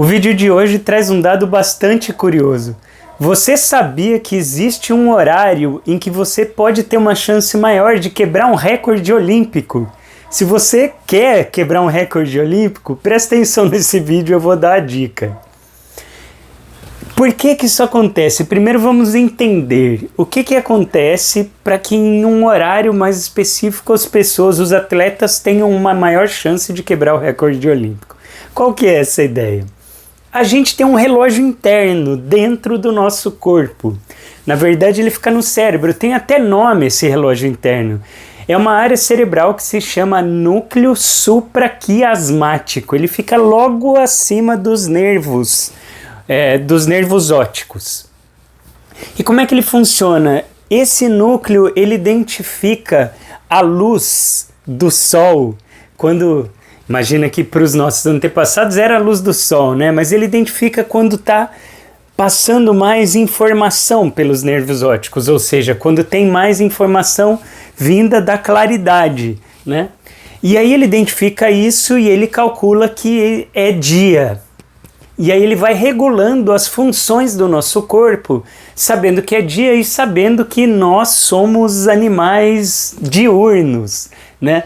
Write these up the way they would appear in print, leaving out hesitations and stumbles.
O vídeo de hoje traz um dado bastante curioso. Você sabia que existe um horário em que você pode ter uma chance maior de quebrar um recorde olímpico? Se você quer quebrar um recorde olímpico, presta atenção nesse vídeo, eu vou dar a dica. Por que isso acontece? Primeiro vamos entender o que acontece para que em um horário mais específico os atletas tenham uma maior chance de quebrar o recorde olímpico. Qual que é essa ideia? A gente tem um relógio interno dentro do nosso corpo. Na verdade ele fica no cérebro, tem até nome esse relógio interno. É uma área cerebral que se chama núcleo supraquiasmático. Ele fica logo acima dos nervos ópticos. E como é que ele funciona? Esse núcleo ele identifica a luz do sol. Imagina que para os nossos antepassados era a luz do sol, né? Mas ele identifica quando está passando mais informação pelos nervos ópticos, ou seja, quando tem mais informação vinda da claridade, né? E aí ele identifica isso e ele calcula que é dia. E aí ele vai regulando as funções do nosso corpo, sabendo que é dia e sabendo que nós somos animais diurnos, né?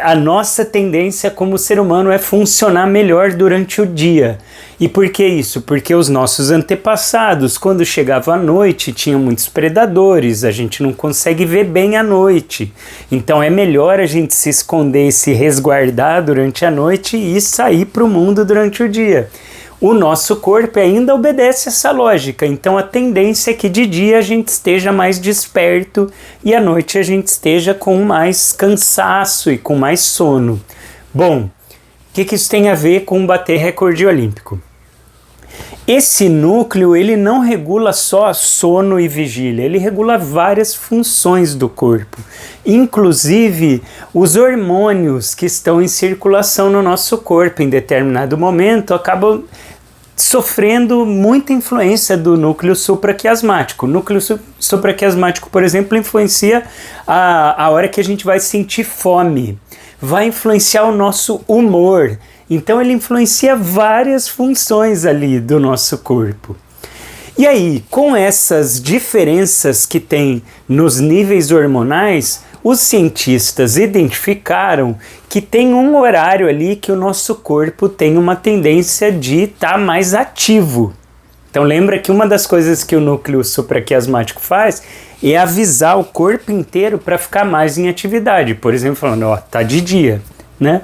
A nossa tendência como ser humano é funcionar melhor durante o dia. E por que isso? Porque os nossos antepassados, quando chegava a noite, tinham muitos predadores, a gente não consegue ver bem à noite. Então é melhor a gente se esconder e se resguardar durante a noite e sair para o mundo durante o dia. O nosso corpo ainda obedece essa lógica, então a tendência é que de dia a gente esteja mais desperto e à noite a gente esteja com mais cansaço e com mais sono. Bom, o que isso tem a ver com bater recorde olímpico? Esse núcleo ele não regula só sono e vigília, ele regula várias funções do corpo. Inclusive os hormônios que estão em circulação no nosso corpo em determinado momento acabam sofrendo muita influência do núcleo supraquiasmático. O núcleo supraquiasmático, por exemplo, influencia a hora que a gente vai sentir fome, vai influenciar o nosso humor. Então ele influencia várias funções ali do nosso corpo. E aí, com essas diferenças que tem nos níveis hormonais, os cientistas identificaram que tem um horário ali que o nosso corpo tem uma tendência de estar mais ativo. Então lembra que uma das coisas que o núcleo supraquiasmático faz é avisar o corpo inteiro para ficar mais em atividade. Por exemplo, falando, ó, tá de dia, né?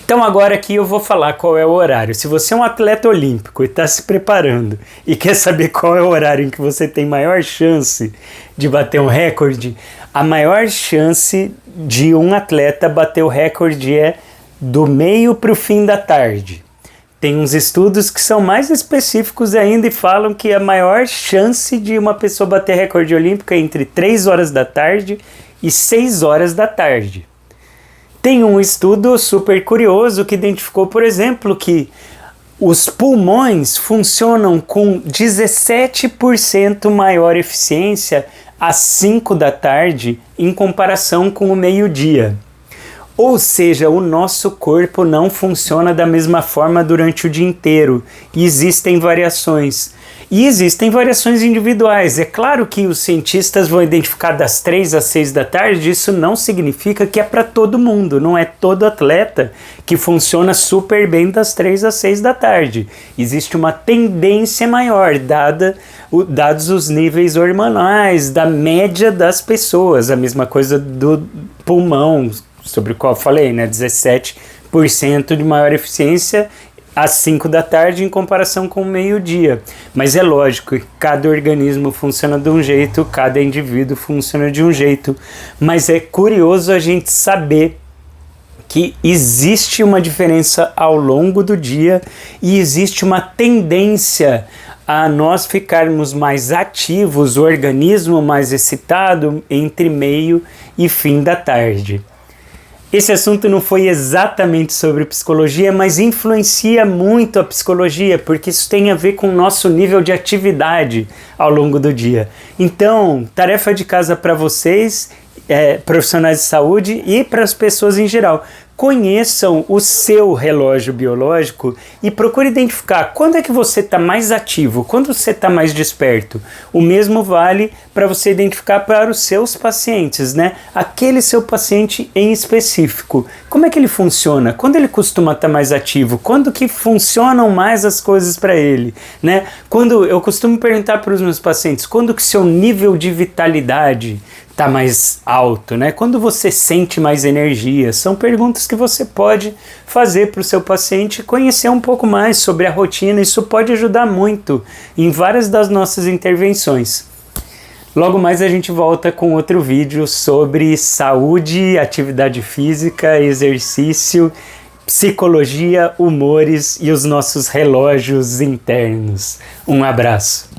Então agora aqui eu vou falar qual é o horário. Se você é um atleta olímpico e está se preparando e quer saber qual é o horário em que você tem maior chance de bater um recorde, a maior chance de um atleta bater o recorde é do meio para o fim da tarde. Tem uns estudos que são mais específicos ainda e falam que a maior chance de uma pessoa bater recorde olímpico é entre 3 horas da tarde e 6 horas da tarde. Tem um estudo super curioso que identificou, por exemplo, que os pulmões funcionam com 17% maior eficiência às 5 da tarde em comparação com o meio-dia. Ou seja, o nosso corpo não funciona da mesma forma durante o dia inteiro e existem variações. E existem variações individuais. É claro que os cientistas vão identificar das 3 às 6 da tarde, isso não significa que é para todo mundo, não é todo atleta que funciona super bem das 3 às 6 da tarde. Existe uma tendência maior, dados os níveis hormonais, da média das pessoas, a mesma coisa do pulmão, sobre o qual eu falei, né? 17% de maior eficiência às 5 da tarde em comparação com o meio-dia. Mas é lógico que cada organismo funciona de um jeito, cada indivíduo funciona de um jeito. Mas é curioso a gente saber que existe uma diferença ao longo do dia e existe uma tendência a nós ficarmos mais ativos, o organismo mais excitado entre meio e fim da tarde. Esse assunto não foi exatamente sobre psicologia, mas influencia muito a psicologia, porque isso tem a ver com o nosso nível de atividade ao longo do dia. Então, tarefa de casa para vocês profissionais de saúde e para as pessoas em geral. Conheçam o seu relógio biológico e procure identificar quando é que você está mais ativo, quando você está mais desperto. O mesmo vale para você identificar para os seus pacientes, né? Aquele seu paciente em específico. Como é que ele funciona? Quando ele costuma estar mais ativo? Quando que funcionam mais as coisas para ele, né? Quando eu costumo perguntar para os meus pacientes, quando que seu nível de vitalidade está mais alto, né? Quando você sente mais energia? São perguntas que você pode fazer para o seu paciente conhecer um pouco mais sobre a rotina. Isso pode ajudar muito em várias das nossas intervenções. Logo mais a gente volta com outro vídeo sobre saúde, atividade física, exercício, psicologia, humores e os nossos relógios internos. Um abraço.